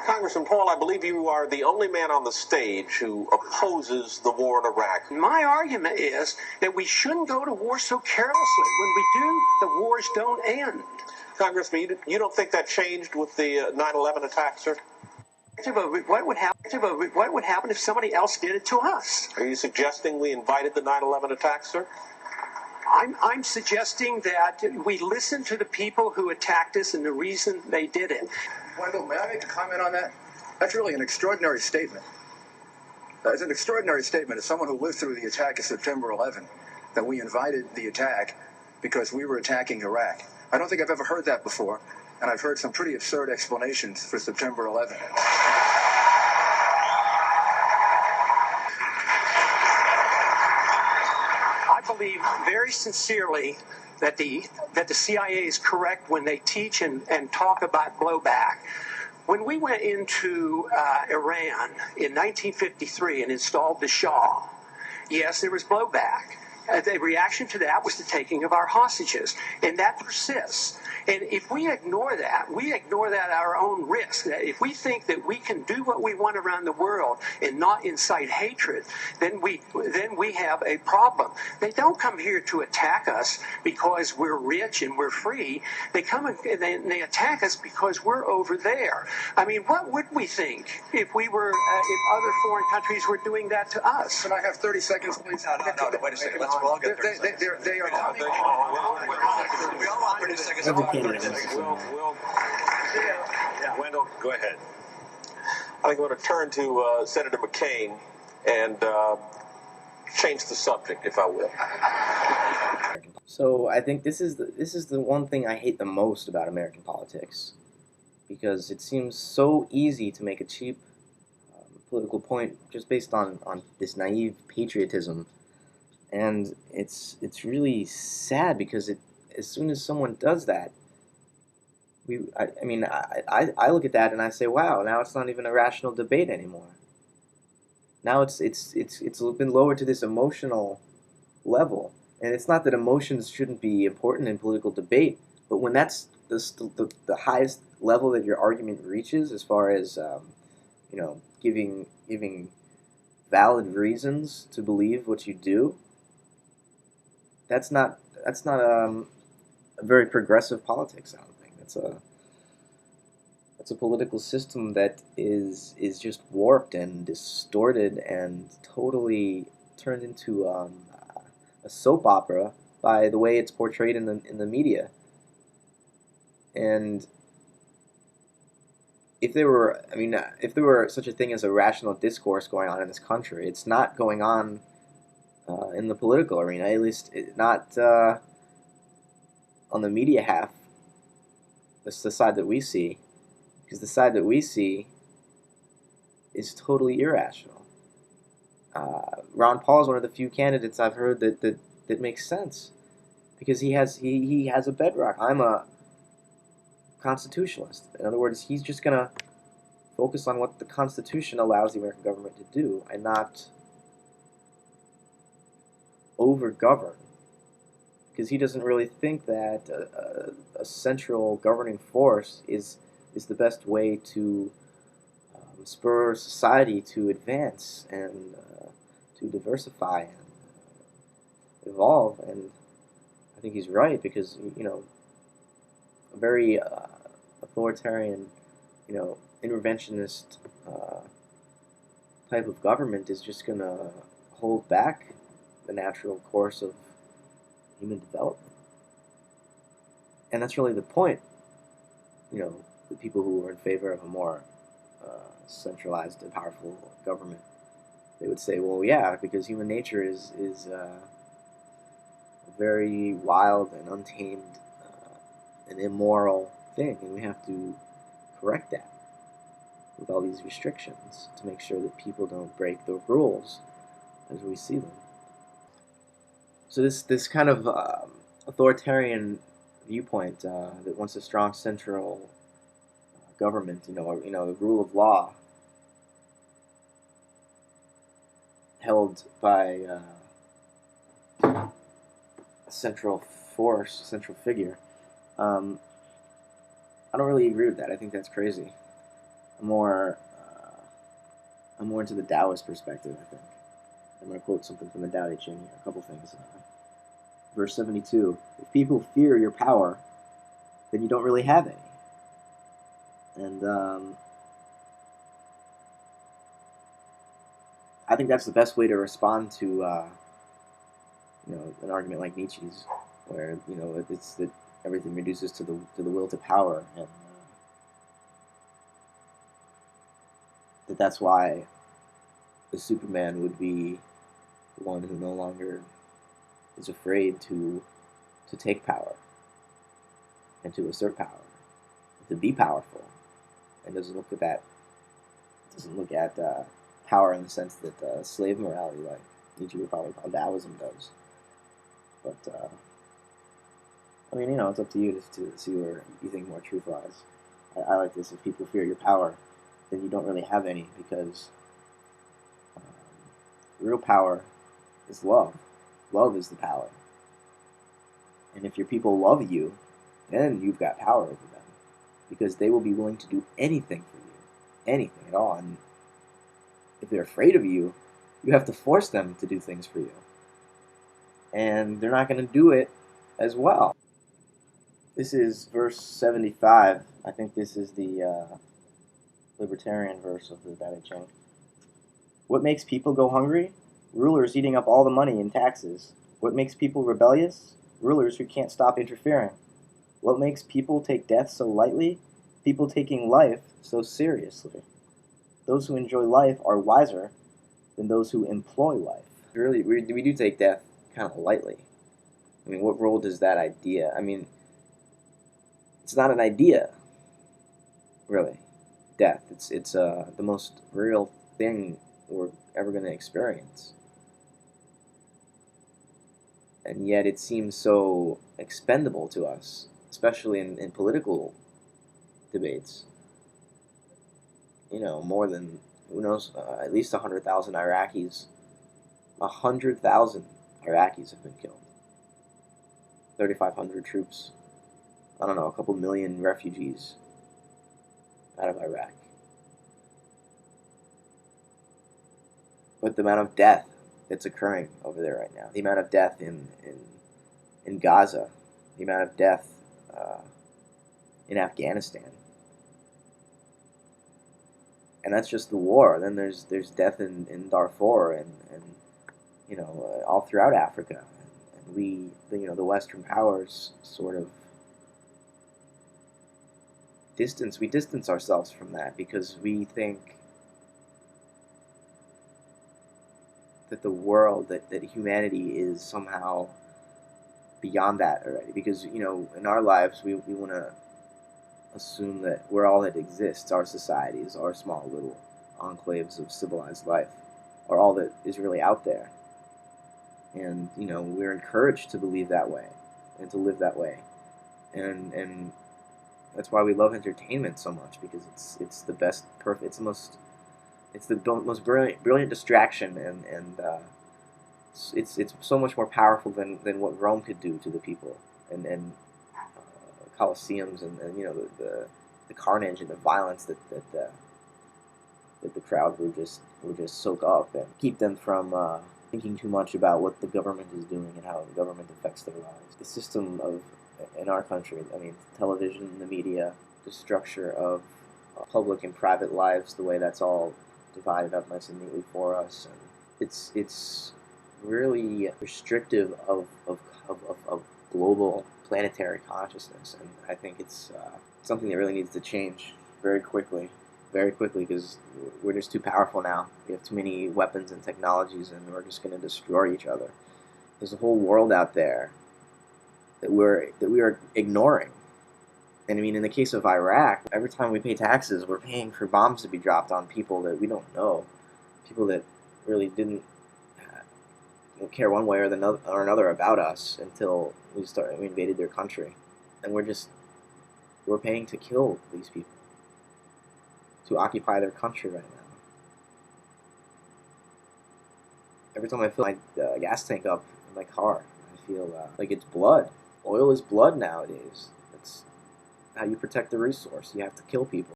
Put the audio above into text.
Congressman Paul, I believe you are the only man on the stage who opposes the war in Iraq. My argument is that we shouldn't go to war so carelessly. When we do, the wars don't end. Congressman, you don't think that changed with the 9/11 attacks, sir? What would happen if somebody else did it to us? Are you suggesting we invited the 9/11 attacks, sir? I'm suggesting that we listen to the people who attacked us and the reason they did it. Wendell, may I make a comment on that? That's really an extraordinary statement. It's an extraordinary statement as someone who lived through the attack of September 11, that we invited the attack because we were attacking Iraq. I don't think I've ever heard that before, and I've heard some pretty absurd explanations for September 11. I believe very sincerely that the CIA is correct when they teach and talk about blowback. When we went into Iran in 1953 and installed the Shah, yes, there was blowback. The reaction to that was the taking of our hostages, and that persists. And if we ignore that at our own risk. That if we think that we can do what we want around the world and not incite hatred, then we have a problem. They don't come here to attack us because we're rich and we're free. They come and they attack us because we're over there. I mean, what would we think if we were if other foreign countries were doing that to us? Can I have 30 seconds, please? No, wait a second. Let's all get 30 seconds. They are coming. We all want 30 seconds. Wendell, go ahead. I think I'm going to turn to Senator McCain and change the subject, if I will. So I think this is the one thing I hate the most about American politics, because it seems so easy to make a cheap political point just based on this naive patriotism, and it's really sad because as soon as someone does that, I look at that and I say, wow, now it's not even a rational debate anymore. Now it's been lowered to this emotional level, and it's not that emotions shouldn't be important in political debate, but when that's the highest level that your argument reaches, as far as giving valid reasons to believe what you do, that's not a very progressive politics, I don't think. That's a political system that is just warped and distorted and totally turned into a soap opera by the way it's portrayed in the media. And if there were such a thing as a rational discourse going on in this country, it's not going on in the political arena, at least not on the media half. That's the side that we see, because the side that we see is totally irrational. Ron Paul is one of the few candidates I've heard that makes sense, because he has a bedrock. I'm a constitutionalist. In other words, he's just going to focus on what the Constitution allows the American government to do and not over-govern, because he doesn't really think that a central governing force is the best way to spur society to advance and to diversify and evolve. And I think he's right, because a very authoritarian, interventionist type of government is just going to hold back the natural course of human development. And that's really the point. The people who are in favor of a more centralized and powerful government, they would say, well, yeah, because human nature is a very wild and untamed and immoral thing, and we have to correct that with all these restrictions to make sure that people don't break the rules as we see them. So this kind of authoritarian viewpoint that wants a strong central government, the rule of law held by a central force, central figure. I don't really agree with that. I think that's crazy. I'm more into the Taoist perspective, I think. I'm going to quote something from the Tao Te Ching here, a couple things. Verse 72, if people fear your power, then you don't really have any. And I think that's the best way to respond to an argument like Nietzsche's, where it's that everything reduces to the will to power, and that's why the Superman would be the one who no longer is afraid to take power and to assert power, to be powerful, and doesn't look at power in the sense that slave morality, like Nietzsche would probably call Taoism, does. But I mean, it's up to you to see where you think more truth lies. I like this: if people fear your power, then you don't really have any, because real power is love. Love is the power. And if your people love you, then you've got power over them, because they will be willing to do anything for you, anything at all. And if they're afraid of you, you have to force them to do things for you. And they're not going to do it as well. This is verse 75. I think this is the libertarian verse of the Tao Te Ching. What makes people go hungry? Rulers eating up all the money in taxes. What makes people rebellious? Rulers who can't stop interfering. What makes people take death so lightly? People taking life so seriously. Those who enjoy life are wiser than those who employ life. Really, we do take death kind of lightly. I mean, what role does that idea? I mean, it's not an idea, really. Death. It's the most real thing we're ever going to experience. And yet it seems so expendable to us, especially in political debates. More than, who knows, at least 100,000 Iraqis. 100,000 Iraqis have been killed. 3,500 troops. I don't know, a couple million refugees out of Iraq. But the amount of death that's occurring over there right now, the amount of death in Gaza, the amount of death in Afghanistan, and that's just the war. Then there's death in Darfur and all throughout Africa, and we, the Western powers, sort of distance ourselves from that, because we think that the world, that humanity is somehow beyond that already. Because, in our lives, we want to assume that we're all that exists. Our societies, our small little enclaves of civilized life, are all that is really out there. And, we're encouraged to believe that way and to live that way. And that's why we love entertainment so much, because it's the best, perfect, it's the most brilliant distraction, and it's so much more powerful than what Rome could do to the people, and Colosseums, and the carnage and the violence that the crowd would just soak up, and keep them from thinking too much about what the government is doing and how the government affects their lives. The system in our country, I mean, television, the media, the structure of public and private lives, the way that's all divided up nice and neatly for us, and it's really restrictive of global planetary consciousness, and I think it's something that really needs to change very quickly, because we're just too powerful now. We have too many weapons and technologies, and we're just going to destroy each other. There's a whole world out there that we are ignoring. And I mean, in the case of Iraq, every time we pay taxes, we're paying for bombs to be dropped on people that we don't know, people that really didn't care one way or another about us until we invaded their country, and we're paying to kill these people, to occupy their country right now. Every time I fill my gas tank up in my car, I feel like it's blood. Oil is blood nowadays. That's how you protect the resource. You have to kill people.